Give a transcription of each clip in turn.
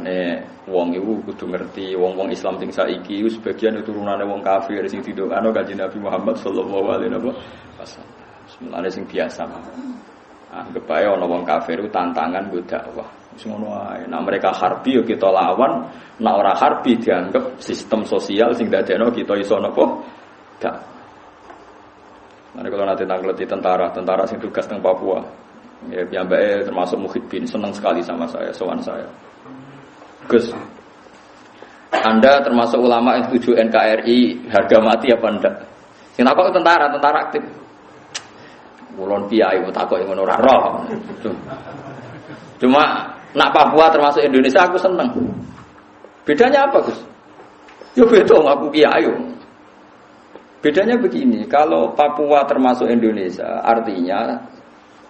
Mulane wong iku kudu ngerti wong-wong Islam sing saiki sebagian turunane wong kafir sing didongakno Kanjeng Nabi Muhammad sallallahu alaihi wasallam. Mulane sing biasa mawon. Anggap ae ana wong kafir ku tantangan nggo dakwah. Wis ngono ae. Nek mereka harbi ya kita lawan, nek ora harbi dianggap sistem sosial sing dadekno kita iso napa? Dak. Mane kalau nanti nangleti tentara sing tugas teng Papua. Ya piyambake termasuk Muhyiddin senang sekali sama saya, sowan saya. Gus, Anda termasuk ulama yang setuju NKRI harga mati apa enggak? Sing takok tentara aktif. Ulun piyai takok ngono ora roh. Cuma nak Papua termasuk Indonesia aku seneng. Bedanya apa, Gus? Ya beda aku kiai. Bedanya begini, kalau Papua termasuk Indonesia, artinya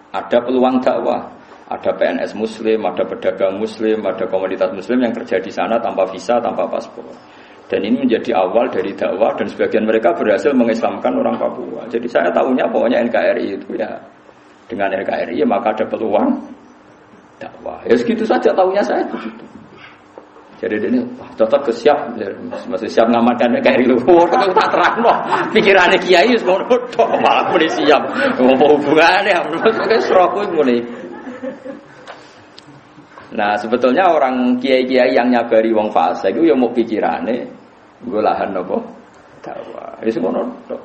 ada peluang dakwah. Ada PNS Muslim, ada pedagang Muslim, ada komunitas Muslim yang kerja di sana tanpa visa, tanpa paspor. Dan ini menjadi awal dari dakwah dan sebagian mereka berhasil mengislamkan orang Papua. Jadi saya tahunya pokoknya NKRI itu ya dengan NKRI ya maka ada peluang dakwah. Ya segitu saja tahunya saya begitu. Jadi ini cocok ke siap, masih siap ngamankan NKRI lu. Tapi tak terang loh, pikirannya kiai semua tok malah mulai siap. Ngomong hubungannya, maksudnya serokku mulai. Nah sebetulnya orang kiai-kiai yang nyabari wong fase itu ya mau pikirannya gue lahan apa dakwah itu semua nonton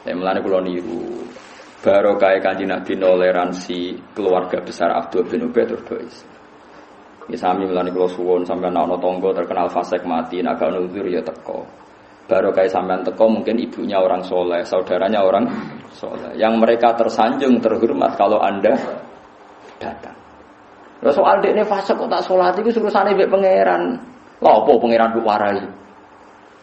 saya melani kulo niru baru kayak Kanjeng Nabi toleransi keluarga besar Abdul bin Ubay terdois ya sami melani kulo suwon sampai anak tonggo terkenal fasek mati naga nuzur ya teko baru kayak sampean teko mungkin ibunya orang soleh saudaranya orang soleh yang mereka tersanjung terhormat kalau anda datang. Lah soal dekne fase kok tak salat iku urusane mbek pangeran. Lha apa pangeran mbok warai?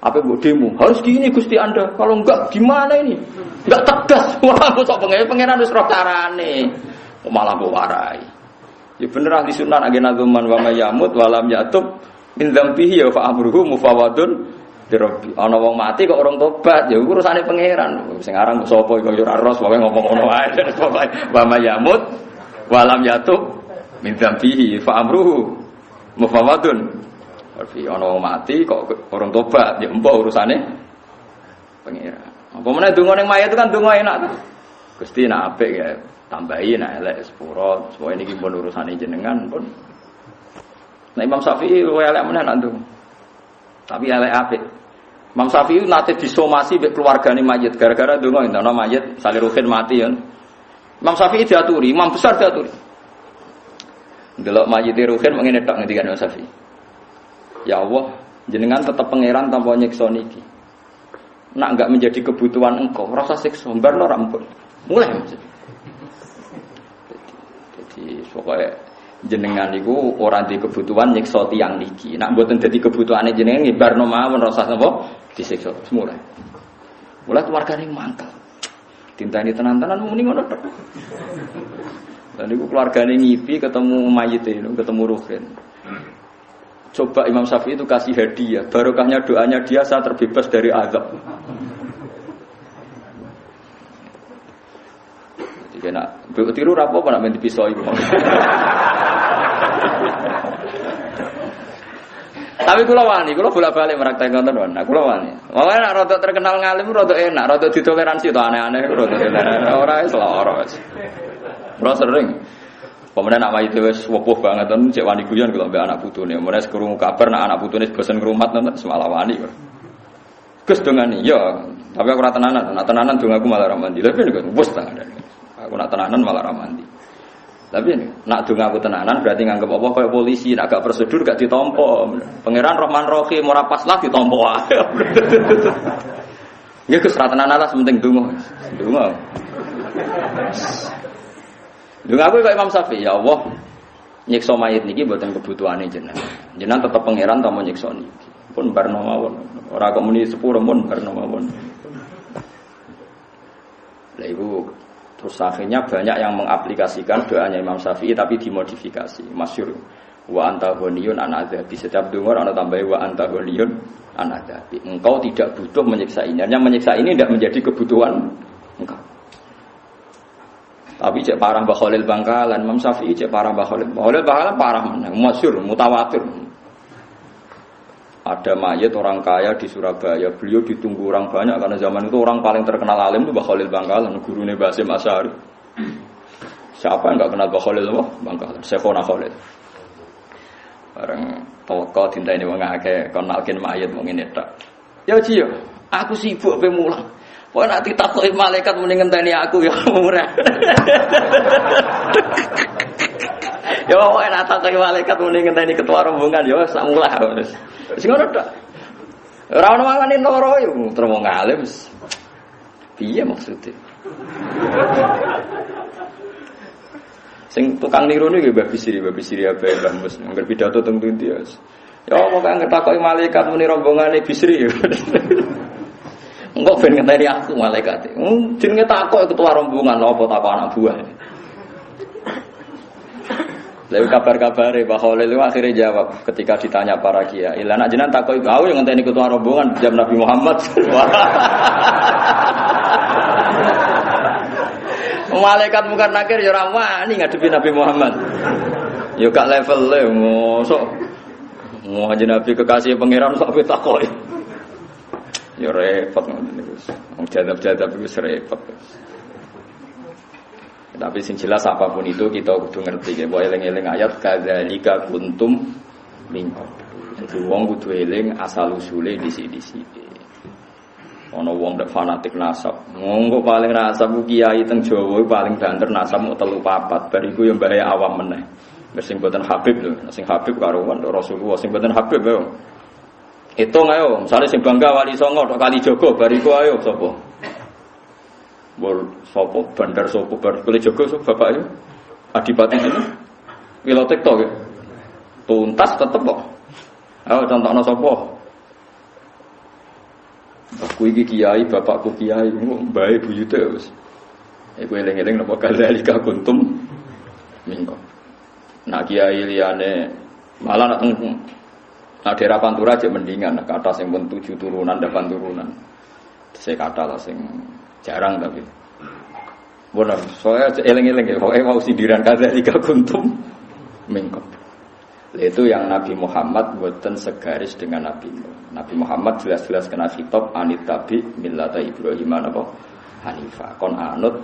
Apa mbok demo? Harus gini Gusti Anda. Kalau enggak gimana ini? Enggak tegas. Wah, kok pangeran wis roh carane. Kok malah mbok warai. Ya bener ahli sunnah agena zaman wa mayamut wa lam yatub min dzambihi ya fa amruhu mufawadun dirabbi. Ana wong mati kok orang tobat, ya urusane pangeran. Sing aran sapa iku ya ora ros, pokoke ngomong ngono wae. Wa mayamut wa lam yatub min dzambihi fa amruhu mufawadun. Berarti ana wong mati kok orang tobat, ya empuk urusane pangeran. Apa meneh donga ning mayit itu kan donga enak to. Gusti nek apik ya tambahi nek elek sepuro, supaya niki pun urusane jenengan pun. Nah Imam Syafi'i kowe elek meneh nak ndonga. Tapi elek apik. Imam Syafi'i nate disomasi mbek keluargane mayit gara-gara donga entono mayit Saliruhin mati ya. Imam Syafi'i diaturi, imam besar diaturi. Delok mayit Ruhin mengene tok ngendikan Imam Syafi'i. Ya Allah, jenengan tetap pangeran tanpa nyiksa niki. Nak enggak menjadi kebutuhan engkau, rasa siksa mbarno ra ampun. Mulai maksud. Jadi pokoknya jenengan niku ora di kebutuhan nyiksa tiyang niki. Nak mboten dadi kebutuhane jenengan nggih barno mawon rasa napa disiksa semula. Mulai keluargane mangkel. Tintani tenan-tenan muni ngono tok. Dan niku keluargane ngipi ketemu mayit itu, ketemu Ruhin. Coba Imam Syafi'i itu kasih hadiah, barokahnya doanya dia saya terbebas dari azab. Jadi nak tiru rapo apa nak menti pisau iku. Tapi kula wani, kula bolak-balik meraktek konten wan. Nah, kula wani. Wae nak rada terkenal ngalim rada enak, rada ditoleransi to aneh-aneh rada enak. Ora wis lara wis. Kula sering pemenang nak mayit wis wepuh banget ten cek wani guyon kula mbek anak putune. Mulai krungu kabar nak anak putune bosen ngrumat nonton semalah wani. Gus dongani, ya, tapi aku ora tenanan. Nak tenanan dong aku malah ra mandi. Lha piye wis tenanan. Aku nak tenanan malah ra mandi. Tapi nak dong aku tenanan berarti nganggep apa kaya polisi, nak gak prosedur gak ditampa. Pangeran Rahman Rahim ora pas lah ditampa wae. Ya Gus ra tenanan lah penting donga. Donga. Donga aku kaya Imam Syafi'i, ya Allah. Nyiksa mayit niki mboten kebutuhane jenengan. Jenengan tetep pangeran ta mau nyiksa niki. Pun barno mawon. Ora kok muni sepuro pun barno mawon. Lah iku terus akhirnya banyak yang mengaplikasikan doanya Imam Syafi'i tapi dimodifikasi. Masyhur wa anta ghaniyun an adzabi. Setiap dengar ana tambahi wa anta ghaniyun an adzabi. Engkau tidak butuh menyiksa ini. Hanya menyiksa ini tidak menjadi kebutuhan engkau. Tapi cek parah Mbah Khalil Bangkalan, Imam Syafi'i cek parah Mbah Khalil. Mbah Khalil Bangkalan parah meneh, masyhur, mutawatir. Ada mayat orang kaya di Surabaya, beliau ditunggu orang banyak karena zaman itu orang paling terkenal alim itu Mbah Khalil Bangkalan, gurunya Basim Asy'ari. Siapa yang enggak kenal Mbah Khalil Bangkalan? Syekhona Khalil. Bareng toko dinteni wong akeh kon nalkin mayat wong ngene tok. Ya Ji, aku sibuk pe mulang. Kok nek ditakoki malaikat muni ngenteni aku ya ora. Ya kok nek ditakoki malaikat muni ngenteni ketua rombongan ya sak mulah wis. Wis ngono tok. Ora ono mangane loro yo terus wong alim. Piye maksudnya? Sing tukang niru niki Mbah Bisri ape Mbah Mus ngger pidato teng pundi ya. Ya kok ngetakoki malaikat muni rombongane Bisri. Engko ben ngenteni aku malaikat. Jenenge takok ketua rombongan lha apa takok anak buah. Lalu kabar-kabare Mbah Khalil akhirnya jawab ketika ditanya para kiai, "Lah nek jenengan takoki kau yang ngenteni ketua rombongan jam Nabi Muhammad." Malaikat Munkar Nakir ya ora wani ngadepi Nabi Muhammad. Ya gak level-e mosok. Mau Nabi kekasih pangeran kok takoki. Ya repot ngoten niku. Wong jadab-jadab iku repot. Tapi sing jelas apapun itu kita kudu ngerti bahwa eling-eling ayat kadzalika kuntum minkum. Jadi wong kudu eling asal usule dhisik-dhisik. Ana wong nek fanatik nasab. Monggo paling nasab kiai teng Jawa paling banter nasab mau 3-4. Bar iku yo mbahe awam meneh. Sing boten Habib lho, sing Habib karuan Rasulullah sing boten Habib yo. Hitung ayo, misalnya sing bangga Wali Songo tok Kalijogo bariku ayo sapa? Bol sapa Bandar sapa bar Kalijogo sapa bapak yo? Adipati ini. Wilotek tok. Tuntas tetep kok. Ayo contohno sapa? Aku iki kiai, bapakku kiai, mbae buyute wis. Iku eling-eling napa kadzalika kuntum minkum. Nah kiai liyane malah nak nah daerah Pantura aja mendingan, kata sing pun 7 turunan, 8 turunan. Saya kata lah sing jarang tapi. Benar, soalnya eling-eling ya, pokoknya mau sindiran kadzalika kuntum minkum. Itu yang Nabi Muhammad buatan segaris dengan Nabi Nuh. Nabi Muhammad jelas-jelas kena khitab anit tabi millata Ibrahim napa Hanifah. Kon anut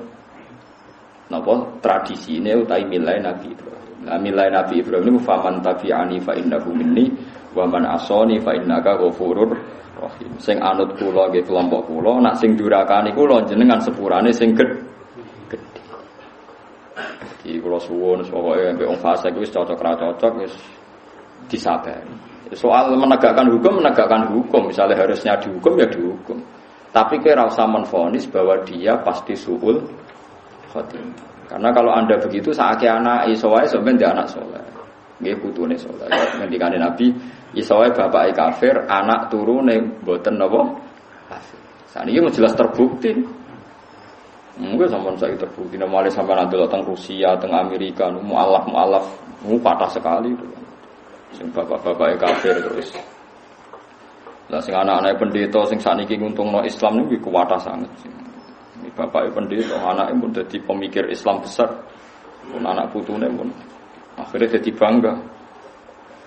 napa tradisine utawi milai Nabi Ibrahim. Lah milai Nabi Ibrahim niku faman tabi'ani fa innahu minni wa man asani fa innaka ghafurur rahim. Sing anut kula nggih kelompok kula, nak sing durakani kula jenengan sepurane sing gedhe. Iki kula suwun pokoke mbek wong fasik wis cocok ra cocok wis disabari. Soal menegakkan hukum, misalnya harusnya dihukum ya dihukum. Tapi kira usah menvonis bahwa dia pasti suul khotimah. Karena kalau Anda begitu saake anak isowae sampeyan dia anak saleh. Nggih putune saleh. Ngendikane Nabi, isowae bapake kafir, anak turune mboten napa kafir. Saniki jelas terbukti. Mungkin sampean saya terbukti namanya sampean adol teng Rusia, teng Amerika, mualaf, patah sekali itu. Sing bapak-bapak kafir terus. Lah sing anak-anak pendeta sing sakniki nguntungno Islam niku kuwatah sanget. Ini bapak pendeta, anake pun dadi pemikir Islam besar. Pun anak putune pun akhirnya jadi bangga.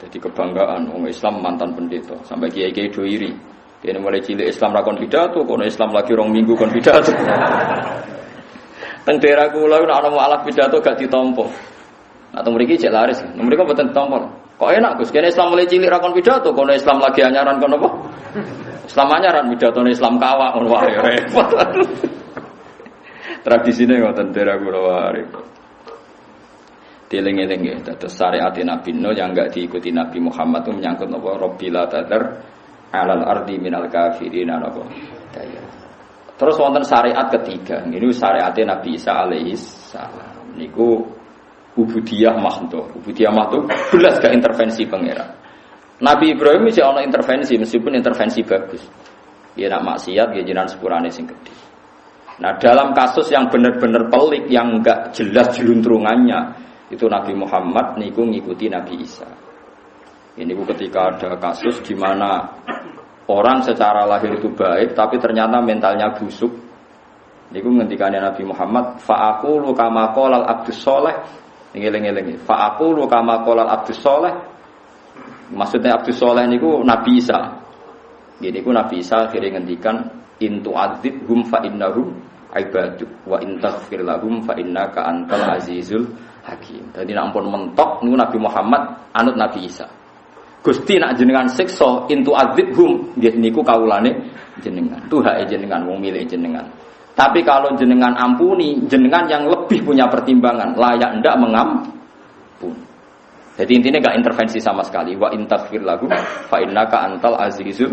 Jadi kebanggaan wong Islam mantan pendeta sampai kiai-kiai do iri. Dene mulai cilik Islam ra kon pidato, kono Islam lagi 2 minggu kon pidato. Teng daerah kula nek ana mualaf pidato gak ditampa. Nah teng mriki cek laris, mriki mboten ditampa. Kok enak Gus, kene Islam mulai cilik ra kon pidato, kono Islam lagi anyaran kono apa? Islam anyaran pidatone Islam kawak ngono wae repot. Tradisine ngoten daerah kula wae. Dieling-eling nggih, dados syariat Nabi Nuh yang enggak diikuti Nabi Muhammad itu menyangkut apa? Rabbil tadzar alal ardi minal kafirin apa? Daya. Terus wonten syariat ketiga, ini syariat Nabi Isa alaihi salam. Niku ubudiyah mahdhur. Ubudiyah mahdhur belas gak intervensi pangeran. Nabi Ibrahim iki ana intervensi meskipun intervensi bagus. Ya nak maksiat ya jenengan sepurane sing gedhe. Nah, dalam kasus yang benar-benar pelik yang enggak jelas jeluntrungannya, itu Nabi Muhammad niku ngikuti Nabi Isa. Ini ketika ada kasus di mana orang secara lahir itu baik tapi ternyata mentalnya busuk. Niku ngendikane Nabi Muhammad, fa aqulu kama qala al-abdus shalih. Ngeling-eling. Fa aqulu kama qala al-abdus shalih. Maksudnya abdus shalih niku Nabi Isa. Jadi niku Nabi Isa akhirnya ngendikan in tu'adzibhum fa innahum ibaduk wa in taghfir lahum fa innaka antal azizul hakim. Dadi nek ampun mentok niku Nabi Muhammad anut Nabi Isa. Gusti nak jenengan siksa in tu'adzibhum nggih niku kawulane jenengan. Tuhake jenengan wong milik jenengan. Tapi kalau jenengan ampuni, jenengan yang lebih punya pertimbangan, layak ndak mengampun. Jadi intinya enggak intervensi sama sekali. Wa in taghfir lahum fa innaka antal azizul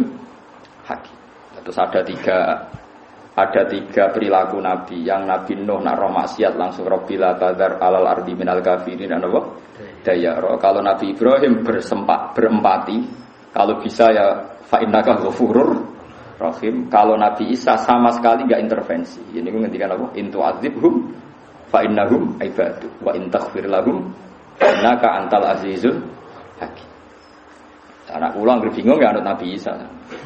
hakim. Terus ada tiga perilaku Nabi. Yang Nabi Nuh nak roh maksiat langsung Rabbila tadar alal ardi minal kafirin apa? Dayara. Kalau Nabi Ibrahim berempati, kalau bisa ya fa innaka ghafurur rahim. Kalau Nabi Isa sama sekali enggak intervensi. Ini ku ngendikan apa? In tu'adzibhum fa innahum ibadu wa in taghfir lahum innaka antal azizul hakim. Anak kula anggere bingung ya anut Nabi Isa.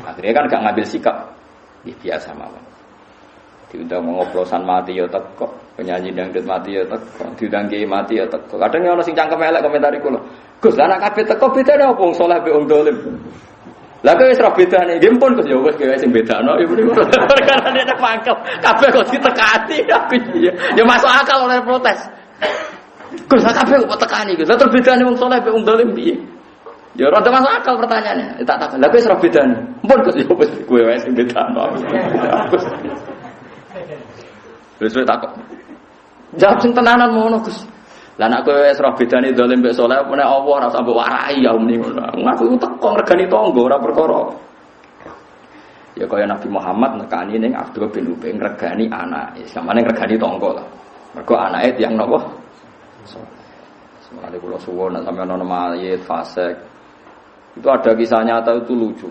Akhirnya kan gak ngambil sikap. Biasa mawon. Diundang ngoplosan mati ya teko, penyanyi dangdut mati ya teko, diundang kiai mati ya teko. Kadang ana sing cangkem elek komentari kula. Gus, anak kabeh teko bedane apa wong saleh mbek wong dolim? Lah kok wis ora bedane, nggih pun Gus ya wis kowe sing bedakno ya mriko. Karena nek pangkel kabeh kok ditekani aku ya. Ya masuk akal oleh protes. Gus, kabeh kok tekani Gus. Lah terbedane wong saleh mbek wong dolim piye? Ya ora masuk akal pertanyaannya. Tak tak. Lah kok wis ora bedane. Pun Gus ya wis kowe wis sing bedakno. Gus. Wis takok. Jawab sing tenanan ngono Gus. Lah nek kowe wis ora bedane dolim mbek saleh apa nek Allah ora sampe warai ya muni ngono. Ngaku teko ngregani tangga ora perkara. Ya kaya Nabi Muhammad nekani ning Abdul bin Ubay ngregani anake. Samane ngregani tangga lah. Mergo anake tiyang napa? Semoga kula suwun nek sampeyan ana mayit fasik. Itu ada kisah nyata itu lucu.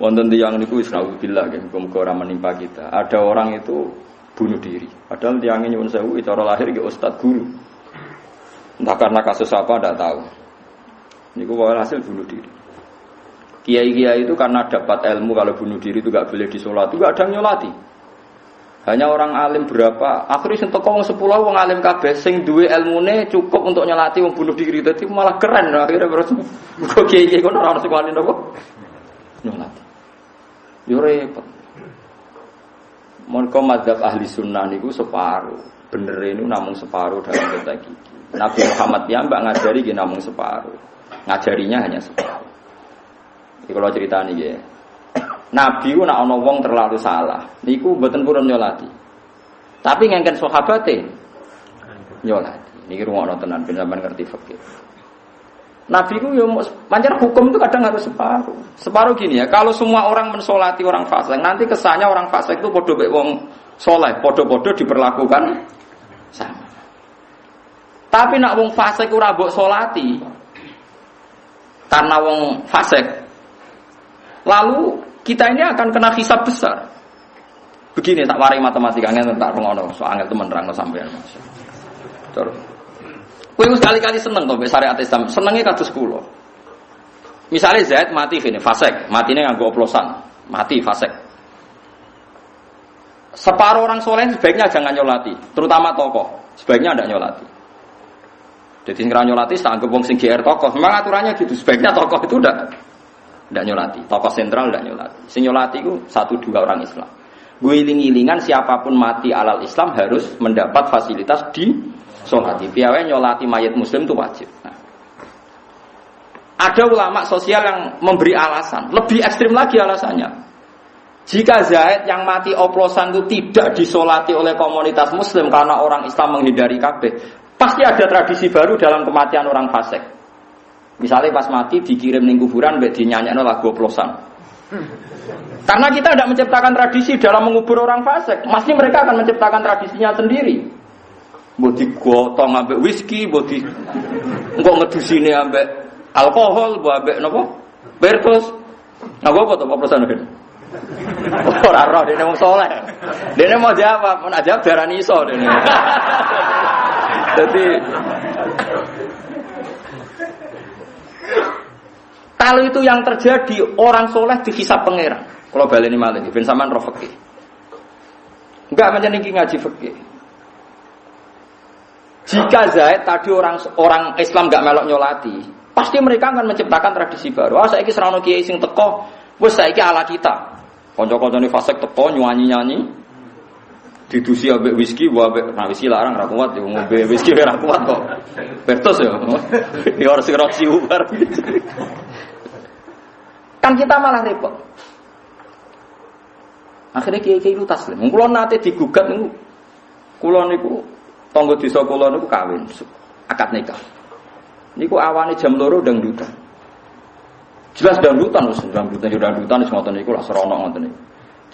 Wonten tiyang niku wis naudzubillah nggih muga-muga ora menimpa kita. Ada orang itu bunuh diri. Padahal tiyangnya nyuwun sewu cara lahir ke ustaz guru. Entah karena kasus apa tidak tahu. Niku hasil bunuh diri. Kiai-kiai itu karena dapat ilmu kalau bunuh diri itu enggak boleh disolati, enggak ada yang nyolati. Hanya orang alim berapa, akhirnya sing teko wong 10 wong alim kabeh sing duwe ilmune cukup untuk nyolati wong bunuh diri. Dadi malah keren akhirnya terus kok kiai-kiai kono ora ono sing wani napa nyolati. Yo repot. Mereka mazhab ahli sunnah niku separuh. Bener ini namung separuh dalam konteks iki. Nabi Muhammad ya mbak ngajari ki namung separuh. Ngajarinya hanya separuh. Iki kalau cerita niki ya. Nabi ku nek ana wong terlalu salah, niku mboten purun nyolati. Tapi ngengken sahabate nyolati. Niki rungokno tenan ben sampean ngerti fikih. Nabi ku yo pancen hukum itu kadang harus separuh. Separuh gini ya, kalau semua orang mensolati orang fasik, nanti kesannya orang fasik itu podo mek wong saleh, podo-podo diperlakukan sama. Tapi nak wong fasik ora mbok solati karena wong fasik, lalu kita ini akan kena hisab besar. Begini tak warai matematika ngene tak rungono, so angel temen nerangno sampean Mas. Terus kowe sekali-kali seneng to mbek syariat Islam, senenge kados kula. Misalnya Zaid mati ini fasik, matine nganggo oplosan, mati fasik. Separuh orang soleh sebaiknya jangan nyolati, terutama tokoh, sebaiknya tidak nyolati. Jadi sing ra nyolati tak anggap wong sing GR tokoh. Memang aturannya gitu, sebaiknya tokoh itu tidak nyolati, tokoh sentral tidak nyolati. Sing nyolati itu 1-2 orang Islam. Guling-gilingan siapapun mati alal Islam harus mendapat fasilitas di solati. Piawai nyolati mayat muslim itu wajib. Nah, ada ulama sosial yang memberi alasan, lebih ekstrim lagi alasannya. Jika Zaid yang mati oplosan itu tidak disolati oleh komunitas muslim karena orang Islam menghindari kabeh, pasti ada tradisi baru dalam kematian orang fasik. Misalnya pas mati dikirim ning kuburan mbek dinyanyekno lagu oplosan. Karena kita tidak menciptakan tradisi dalam mengubur orang fasik, pasti mereka akan menciptakan tradisinya sendiri. Mbok digotong ambek whisky, mbok di engko ngedusine ambek alkohol, mbok ambek napa? Bertus. Nah, apa to oplosan iki? Ora roh dene wong saleh. Dene mau jawab, mun jawab darani iso dene. Jadi kalau itu yang terjadi orang soleh dihisab pangeran. Kalau baleni malih ben sampean roh fikih. Enggak macam niki ngaji fikih. Jika Zaid tadi orang Islam enggak melok nyolati, pasti mereka akan menciptakan tradisi baru. Ah saiki serana kiai sing teko, wis saiki ala kita. Kanca-kancane fasik teko nyanyi-nyanyi. Didusi ambek whisky, ambek whisky larang ra kuat yo ngombe whisky ora kuat kok. Bertos yo. Ya ora sing roksi ubar. Kan kita malah repot. Akhirnya kiai-kiai itu taslim. Kula nate digugat niku. Kula niku tangga desa kula niku kawin, akad nikah. Niku awane jam 2 dangdutan. Jelas dangdutan wis dangdutan wis ngoten niku lah serono ngoten niku.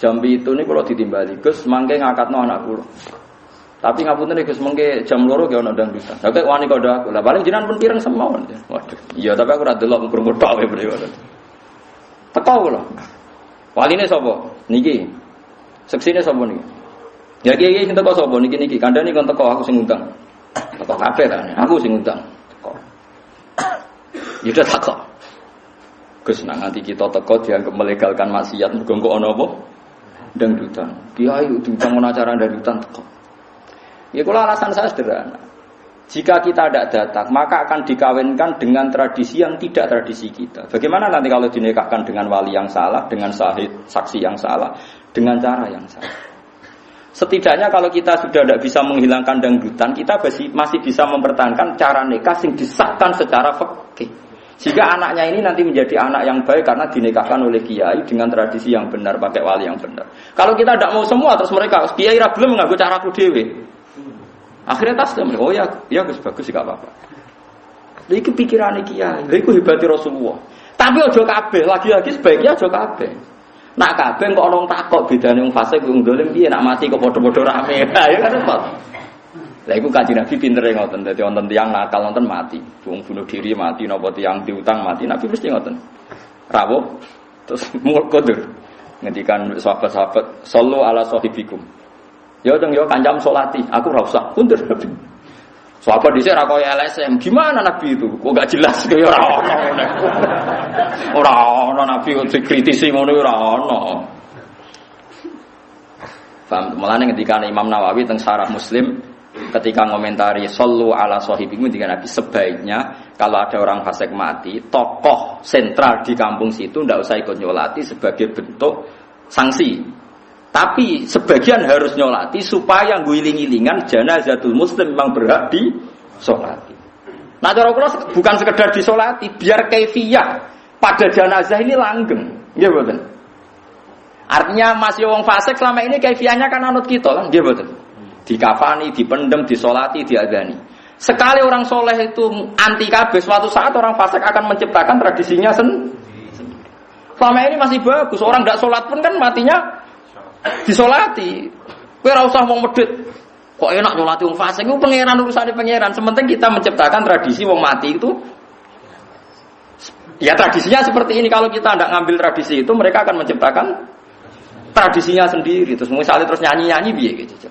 Jam 7 niku kula ditimbali, Gus mangke ngakatno anak kula. Tapi ngapunten Gus mangke jam 2 ge ana dangdutan. Lah kok wani kandha aku. Lah paling jenengan pun pireng semawon. Waduh. Iya tapi aku ora delok ukur tok wae mriki. Teko kula. Waline sapa? Niki. Seksine sapa niki? Ya kiai sing teko sapa niki kandhane kon teko aku sing ngundang. Teko kabeh ta, aku sing ngundang. Teko. Ya udah teko. Gus nang nganti kita teko dianggap melegalkan maksiat mergo kok ana apa? Dangdutan. Kiai diundang ana acara dangdutan teko. Ya kula alasan saya sederhana. Jika kita tidak datang, maka akan dikawinkan dengan tradisi yang tidak tradisi kita. Bagaimana nanti kalau dinikahkan dengan wali yang salah, dengan sahid, saksi yang salah, dengan cara yang salah? Setidaknya kalau kita sudah tidak bisa menghilangkan dangdutan, kita masih bisa mempertahankan cara nikah yang disahkan secara fikih. Sehingga anaknya ini nanti menjadi anak yang baik karena dinikahkan oleh kiai dengan tradisi yang benar, pakai wali yang benar. Kalau kita tidak mau semua, terus mereka kiai ra belum mengganggu caraku dhewe. Akhirnya taslim, oh ya Gus bagus sih gak apa-apa. Iki pikirane kiai, lha iku hebate Rasulullah. Tapi aja kabeh, lagi-lagi sebaiknya aja kabeh. Nak kabeh kok ana takok bedane wong fasik wong dolim piye nak mati kok padha-padha rame. Ya kan repot. Lah iku Kanjeng Nabi pintere ngoten, dadi wonten tiyang nakal wonten mati. Wong bunuh diri mati napa tiyang diutang mati, Nabi mesti ngoten. Rawuh terus mul kodur. Ngendikan sahabat-sahabat, sallu ala sahibikum. Ya dong yo kancam salati, aku ora usah kundur. Sahabat dhisik ra koyo LSM, gimana Nabi itu? Kok enggak jelas kaya ora ono. Ora ono Nabi kok dikritisi ngono ora ono. Paham? Mulane ketika Imam Nawawi teng Syarah Muslim ketika ngomentari sallu ala sahibikum dengan Nabi sebaiknya kalau ada orang fasik mati, tokoh sentral di kampung situ ndak usah ikut nyolati sebagai bentuk sanksi. Tapi sebagian harus nyolati supaya guling-gilingan janazatul muslim memang berhak disolati. Nah cara kula bukan sekedar disolati, biar kaifiyah pada jenazah ini langgeng, nggih mboten. Artinya masih wong fasik selama ini kaifiyahnya kan anut kita kan, nggih mboten. Dikafani, dipendem, disolati, diadani. Sekali orang soleh itu anti kabeh, suatu saat orang fasik akan menciptakan tradisinya sendiri. Selama ini masih bagus, orang tidak sholat pun kan matinya disolati. Kowe ora usah wong medhit. Kok enak nyolati wong fasik iku pangeran urusane pangeran. Sementing kita menciptakan tradisi wong mati itu ya tradisinya seperti ini. Kalau kita tidak ngambil tradisi itu, mereka akan menciptakan tradisinya sendiri. Terus misalnya terus nyanyi-nyanyi piye gitu.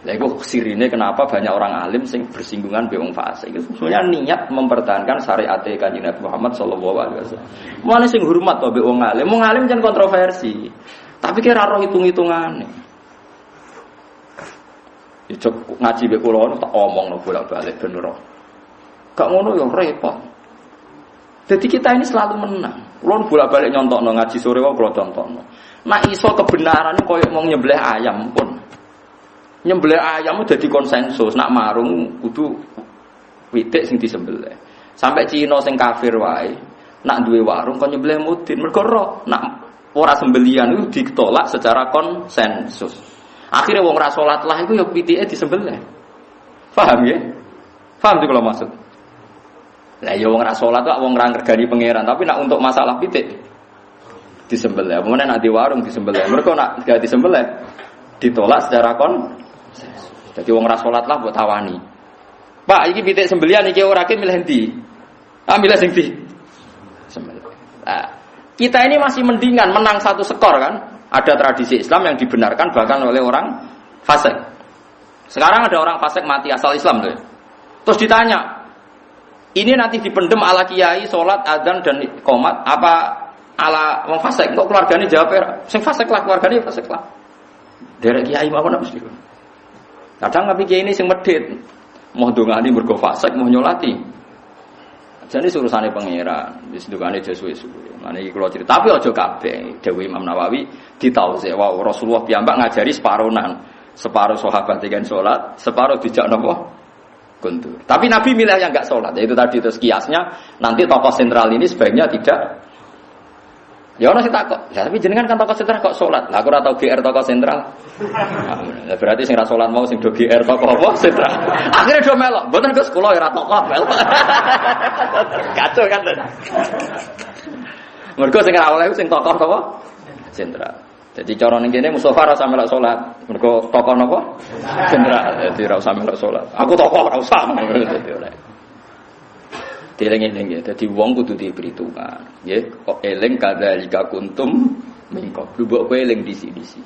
Lah iku sirine kenapa banyak orang alim sing bersinggungan be wong fasik. Itu sebenarnya niat mempertahankan syariat Kanjeng Nabi Muhammad sallallahu alaihi wasallam. Mulane sing hormat to be wong alim. Wong alim jan kontroversi. Tapi kira roh hitung-hitungane. Ya cok ngaji be kula tak omongno bolak-balik ben roh. Gak ngono ya repot. Jadi kita ini selalu menang. Kula bolak-balik nyontokno ngaji sore wae kula contohno. Nek iso kebenaran koyo mau nyembelih ayam pun. Nyembelih ayam udah di konsensus. Nak marung kudu witik sing disembelih. Sampai Cina sing kafir wae nak duwe warung kon nyembelih mudin mergo roh nak ora sembelian itu ditolak secara konsensus. Akhirnya wong ra salat lah iku ya pitike disembelih. Paham ya? Paham sih kalau maksud. Lah ya wong ra salat kok wong ra ngergani pangeran, tapi nak untuk masalah pitik disembelih. Kemudian nak di warung disembelih. Mergo nak gak disembelih ditolak secara konsensus. Jadi wong ra salat lah mbok tawani. Pak, iki pitik sembelian iki ora ki milih ndi? Ambil sing ndi? Sembelih. Nah, kita ini masih mendingan menang satu skor kan? Ada tradisi Islam yang dibenarkan bahkan oleh orang fasik. Sekarang ada orang fasik mati asal Islam tuh. Terus ditanya, ini nanti dipendem ala kiai, sholat, adzan dan qomat apa ala wong fasik? Kok keluarganya jawab sing fasik lah, keluarganya fasik lah. Derek kiai mawon mesti. Kadang tapi kiai ini sing medhit. Mau ndongani mergo fasik, mau nyolati. Jadi urusane pangeran, wis ndongane aja suwe-suwe. Mane iki kula cerita, tapi aja kabeh. Dawuh Imam Nawawi ditausi wa Rasulullah piyambak ngajari separonan. Separuh sahabat dengan salat, separuh dijak napa? Kuntur. Tapi Nabi milih yang enggak salat. Itu tadi terus kiasnya nanti tokoh sentral ini sebaiknya tidak. Ya orang sih takut. Ya, tapi jenengan kan tokoh sentral kok salat. Lah aku ora tau GR tokoh sentral. Nah, berarti sing ra salat mau sing do GR tokoh apa sentral. Akhirnya do melok. Mboten Gus kula ora tokoh melok. Kacau kan. Mergo sing ra oleh sing tokoh apa? Sentral. Jadi cara ning kene Mustofa ora usah melok salat. Mergo tokoh napa? Sentral. Jadi ora usah melok salat. Aku tokoh ora usah. Dadi oleh. Eling-eling ya, jadi wong kudu diperhitungan. Nggih, kok eling kadzalika kuntum mingko. Mbok kowe eling disi-disi.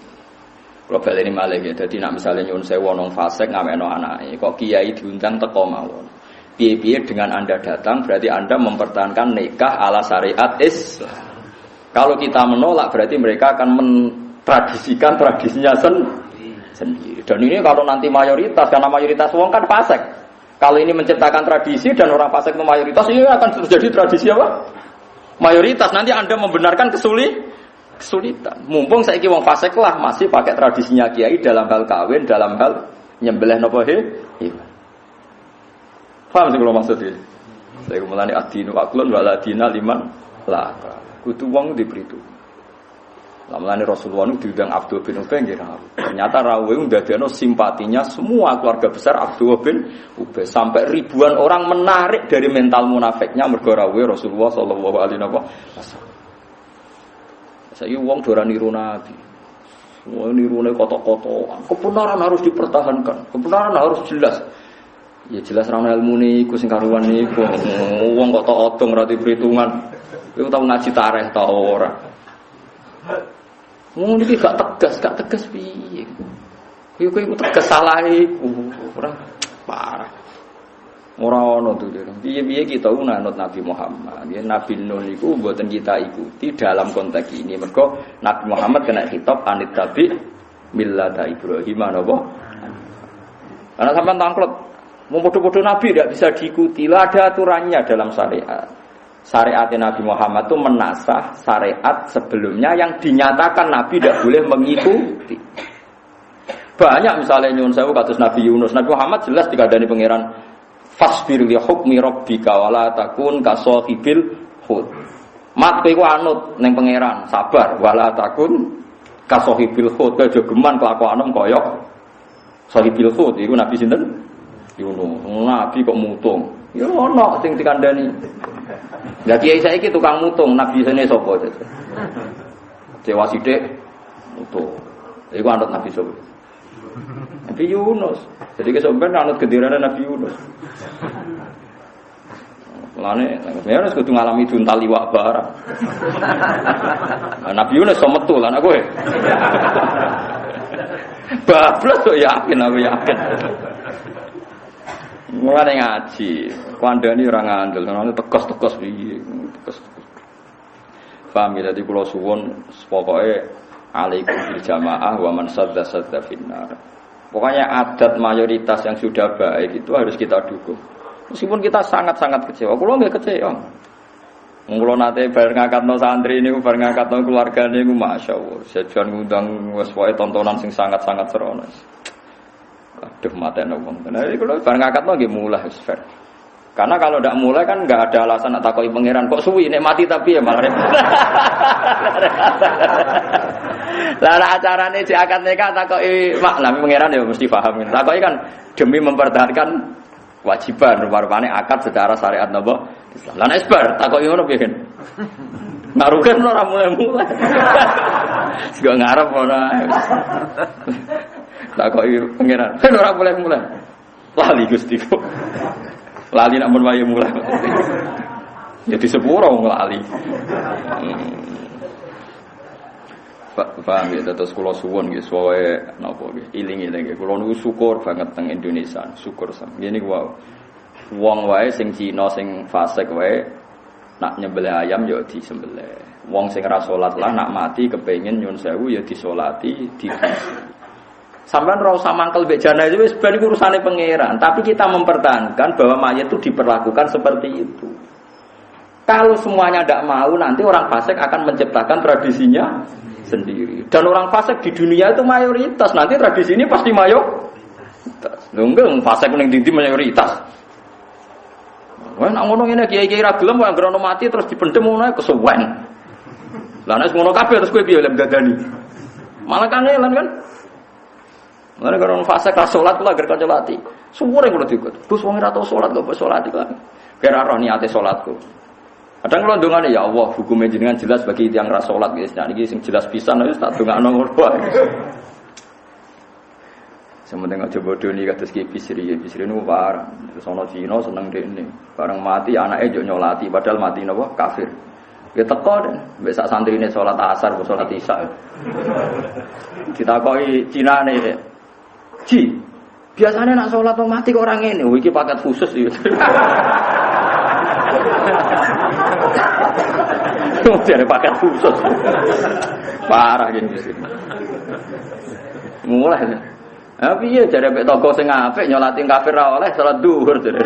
Kalau baleni malih ya, dadi nek misale nyuwun sewu nang fasik ngamekno anake, kok kiai diundang teko mawon. Piye-piye dengan Anda datang berarti Anda mempertahankan nikah ala syariat Islam. Kalau kita menolak berarti mereka akan mentradisikan tradisinya sendiri. Dan ini kalau nanti mayoritas, karena mayoritas wong kan fasik. Kalau ini menciptakan tradisi dan orang fasik itu mayoritas, ini akan terjadi tradisi apa? Mayoritas. Nanti Anda membenarkan kesulitan. Mumpung saiki wong fasik lah masih pakai tradisinya kiai dalam hal kawin, dalam hal nyembelih napa hewan. Paham sih kalau maksudnya? Saya mulane ad-dinu aqlun wa la dina liman la. Kudu wong diperhitung. Lamane Rasulullah itu diundang Abdul bin Ubay nggih rawuh. Ternyata rawuh ndadekno simpatinya semua keluarga besar Abdul bin Ubay sampai ribuan orang menarik dari mental munafiknya mergo rawuh Rasulullah sallallahu alaihi wasallam. Saiki wong ora niru Nabi. Wong nirune kotok-kotokan. Kebenaran harus dipertahankan. Kebenaran harus jelas. Ya jelas ra ilmune iku sing karuan niku. Wong kok tok odong ora diperhitungan. Iku tau ngaji tarikh ta ora? Wong iki gak tegas piye. Kowe iku tegas salah iku, ora parah. Ora ono to dhewe. Piye-piye kita nganut Nabi Muhammad. Ya Nabi Nuh niku mboten kita ikuti dalam konteks ini. Mergo Nabi Muhammad kena khitab anit tabi millata Ibrahim napa? Karena sampean tangklet, mau podo-podo Nabi tidak bisa diikuti. Lah ada aturannya dalam syariat. Syariat Nabi Muhammad itu menasah syariat sebelumnya yang dinyatakan Nabi tidak boleh mengikuti. Banyak misalnya nyuwun sewu kados Nabi Yunus. Nabi Muhammad jelas dikandani pangeran fasbir li hukmi rabbika wala takun ka sahibil hud. Mat kowe iku anut ning pangeran, sabar wala takun ka sahibil hud, aja geman kelakuanem kaya sahibil hud. Iku Nabi sinten? Yunus. Nabi kok mutung. Ya ono sing dikandani. Lah kiai saiki tukang mutung, Nabi sene sapa? Dewa sithik mutung. Iku anut Nabi sapa? Nabi Yunus. Jadi kesampean anut gendirane Nabi Yunus. Mulane ya harus kudu ngalami duntal liwak barang. Nabi Yunus so metu lan aku. Bablas kok yakin aku yakin. Mulane ngaji, kandhani ora ngandel, ana tekos-tekos piye, tekos-tekos. Paham ya, dadi kula suwun pokoke alaikum bil jamaah wa man sadda finnar. Pokoknya adat mayoritas yang sudah baik itu harus kita dukung. Meskipun kita sangat-sangat kecewa, kula nggih kecewa. Kula nate bareng ngangkatno santri niku, bareng ngangkatno keluarga niku masyaallah. Sejan ngundang wis wae tontonan sing sangat-sangat serono. Aduh matene wong. Nah iki kula bareng ngangkatno nggih mulai wis fair. Karena kalau tidak mulai kan nggak ada alasan nak takoki pangeran kok suwi nek mati tapi ya malah repot. Lah acarane si akad nikah takoki makna pangeran ya mesti paham. Takoki kan demi mempertahankan kewajiban rupa-rupane akad secara syariat napa Islam. Lah nek isbar takoki ngono piye kan? Ngarugen ora mulai-mulai. Sing ngarep ora. Takoki pangeran, kan ora mulai-mulai. Lali Gusti kok. Lali nak mun wae mulai. Ya di sepuro wong lali. Paham ya, terus kula suwun nggih suwe napa nggih iling-iling nggih kula niku syukur banget teng Indonesia, syukur sam. Ngene ku wae. Wong wae sing Cina sing fasik wae nak nyembelih ayam ya disembelih. Wong sing ra salat lah nak mati kepengin nyun sewu ya disolati, Sampean ora usah mangkel mbek jana itu wis ben iku urusane pangeran, tapi kita mempertahankan bahwa mayat itu diperlakukan seperti itu. Kalau semuanya tidak mau, nanti orang fasik akan menciptakan tradisinya sendiri. Dan orang fasik di dunia itu mayoritas, nanti tradisi ini pasti mayoritas. Enggak, fasik ning ndi mayoritas. Wah, nak ngono ngene kiai-kiai ra gelem wae anggere mati terus dipendhem ngono kesuwen. Lah nek ngono kabeh terus kowe piye lek dadani? Malah kangelan kan? Mana kalau fase kelas sholat lah gerkan sholati, semua yang udah diikut. Terus orang rata sholat gak boleh sholat kan? Kira roh niatnya sholatku. Kadang kalau dongane ya Allah hukumnya jenengan jelas bagi yang ras sholat guys. Nah ini jelas pisan, harus tak dongane ngorban. Sementing aja bodoh nih kata Bisri ini parah. Terus ono Cina seneng deh ini. Barang mati anaknya juga nyolati, padahal mati nopo kafir. Ya teko deh, besok santri ini sholat asar, sholat isya. Kita koi Cina nih. Ji, biasanya nak sholat mati kok orang ini, wiki paket khusus gitu. Jadi paket khusus, parah gitu. Mulai, tapi ya jadi bek toko sing apik nyolatin kafir ra oleh sholat duhur jadi.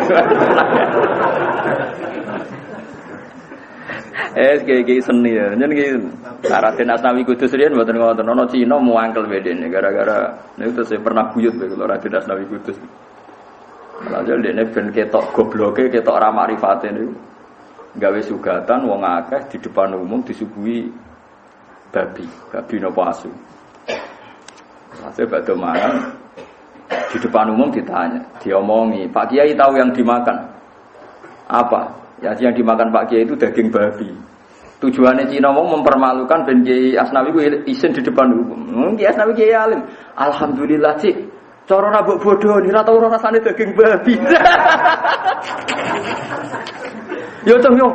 Kayak seni ya, jadi gitu. Raden Asnawi Kudus riyen mboten ngoten, ana Cina muangkel bedene gara-gara niku saya pernah buyut lho Raden Asnawi Kudus. Lajal dene ben ketok gobloke, ketok ra makrifate niku. Gawe sugatan wong akeh di depan umum disuguhi babi napa asu. Saya badhe mangan di depan umum ditanya, diomongi, "Pak Kiai tahu yang dimakan?" Apa? Ya yang dimakan Pak Kiai itu daging babi. Tujuannya Cina mau mempermalukan Ben Kiai Asnawi ku isin di depan umum. Kiai Asnawi Kiai alim. Alhamdulillah cik. Cara rabuk bodoh ni ra tau rasane daging babi. Yo cung yo.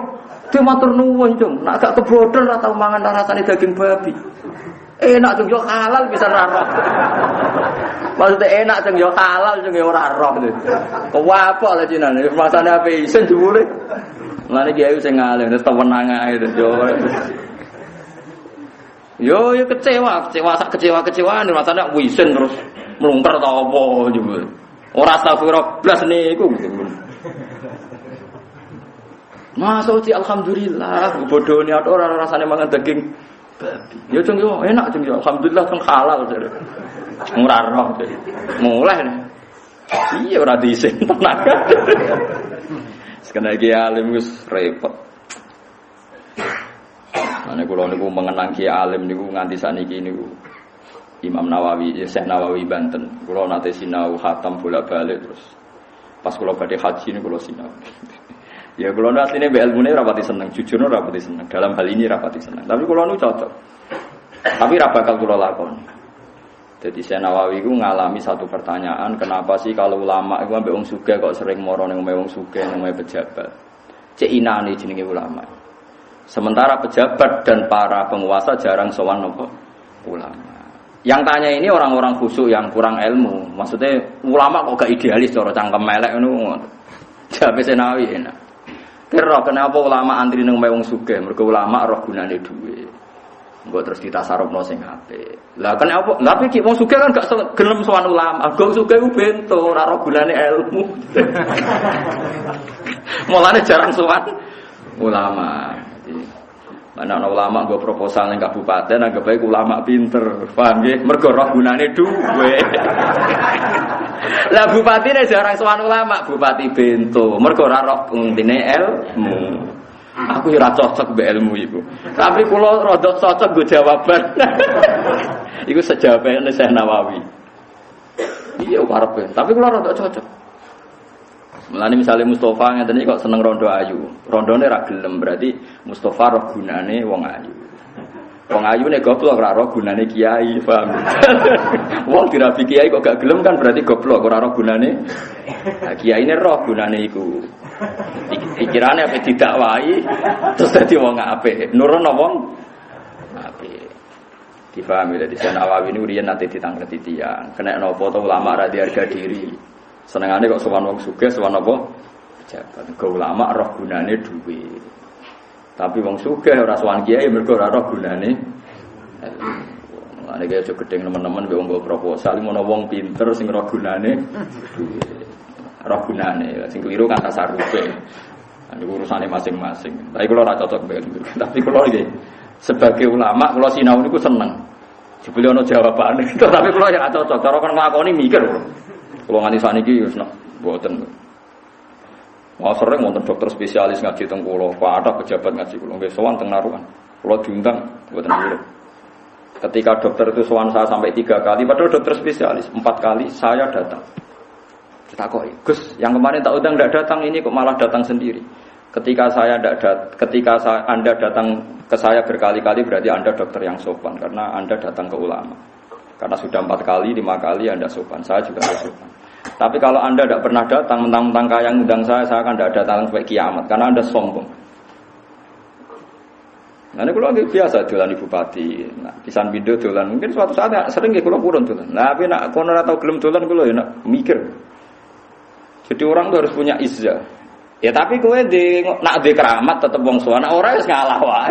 Te matur nuwun cung. Nek gak kebodhon ra tau mangan rasane daging babi. Enak cung yo halal bisa ra roh. Maksudnya enak cung yo halal cung yo ora roh. Kewapok lah Cina. Masane ape isin jebule. Mulane kiai sing ngalim terus tewenang ae terus yo kecewa-kecewaan rasane wisen terus mlungker ta apa jebul. Ora astagfirullah blas niku. Masuk alhamdulillah bodone ora rasane mangan daging babi. Yo cung yo enak cung yo alhamdulillah cung halal jare. Ora roh jare. Mulai. Iya ora diisin tenan. Sekena iki alim wis repot. Ane kula niku mengenang Ki alim niku nganti saniki niku Imam Nawawi, Syekh Nawawi Banten. Kula nate sinau khatam bolak-balik terus. Pas kula badhe haji niku kula sinau. Ya kula asline mbek ilmune ora pati seneng, jujur ora pati seneng. Dalam hal ini ora pati seneng. Tapi kula niku cocok. Tapi ora bakal kula lakoni. Jadi Syekh Nawawi itu ngalami satu pertanyaan, kenapa sih kalau ulama itu ambek wong sugih kok sering moro ning wong sugih ning pejabat. Cek inane jenenge ulama. Sementara pejabat dan para penguasa jarang sowan nopo ulama. Yang tanya ini orang-orang khusyuk yang kurang ilmu. Maksudnya ulama kok gak idealis cara cangkem elek ngono. Jawabe Syekh Nawawi enak. Kira kenapa ulama antri ning wong sugih? Mergo ulama roh gunane dhuwit. Engko terus ditasarufno sing apik. Lah kan apa? Lah iki wong sugih kan gak gelem sowan ulama. Wong sugih ku bento ora ro gunane ilmu. Mulane jarang sowan ulama. Mana ana ulama nggo proposal ning kabupaten anggap bae ulama pinter. Paham nggih? Mergo ro gunane dhuwit. Lah bupatine jarang sowan ulama, bupati bento. Mergo ora ro intine ilmu. Aku ora cocok mbek ilmu iku. Tapi kula rada cocok nggo jawaban. Iku sejawabane Syekh Nawawi. Iya karepe, tapi kula rada cocok. Mulane misale Mustofa ngeten iki kok seneng rondo ayu. Rondone ra gelem berarti Mustofa roh gunane wong ayu. Wong ayu nek goblok ora roh gunane kiai, paham. Wong dirabi kiai kok gak gelem kan berarti goblok ora roh gunane. Nah, kiyaine roh gunane iku. Pikirane apa didakwahi terus dadi wong apik nurono wong apik difahami dari Syekh Nawawi ini urian nanti ditangkreti tiyang kena napa to ulama ra diharga diri senengane kok sowan wong sugih sowan apa pejabat ke ulama roh gunane dhuwit tapi wong sugih ora sowan kiai mergo ora roh gunane Ane kaya aja gedeng teman-teman wong nggo proposal ngono wong pinter sing ora gunane duit. Ora gunane sing keliru kan tasarufe. Ini urusane masing-masing. Tapi kula ora cocok mbek. Tapi kula iki sebagai ulama kula sinau niku seneng. Jebule ana jawabane. Tapi kula ya cocok. Cara kon nglakoni mikir kula. Kula nganti saniki wis mboten. Wah sering wonten dokter spesialis ngaji teng kula, ada pejabat ngaji kula nggih sowan teng Narukan. Kula diundang mboten urip. Ketika dokter itu sowan saya sampai 3 kali, padahal dokter spesialis 4 kali saya datang. Kita kok, Gus, yang kemarin tak undang tidak datang ini kok malah datang sendiri. Ketika Anda datang ke saya berkali-kali berarti Anda dokter yang sopan karena Anda datang ke ulama. Karena sudah 4 kali, 5 kali Anda sopan, saya juga sopan. Tapi kalau Anda tidak pernah datang, mentang-mentang kaya ngundang saya akan tidak datang sampai kiamat karena Anda sombong. Nah, ini kalau biasa dolan ibu bupati, nah, pisan video dolan, mungkin suatu saat sering ya kalau purun dolan. Nah, tapi nak kono atau gelem dolan kalau ya nak mikir. Jadi orang tuh harus punya izzah. Ya tapi kowe nak di keramat tetep wong suwana ora wis ngalah wae.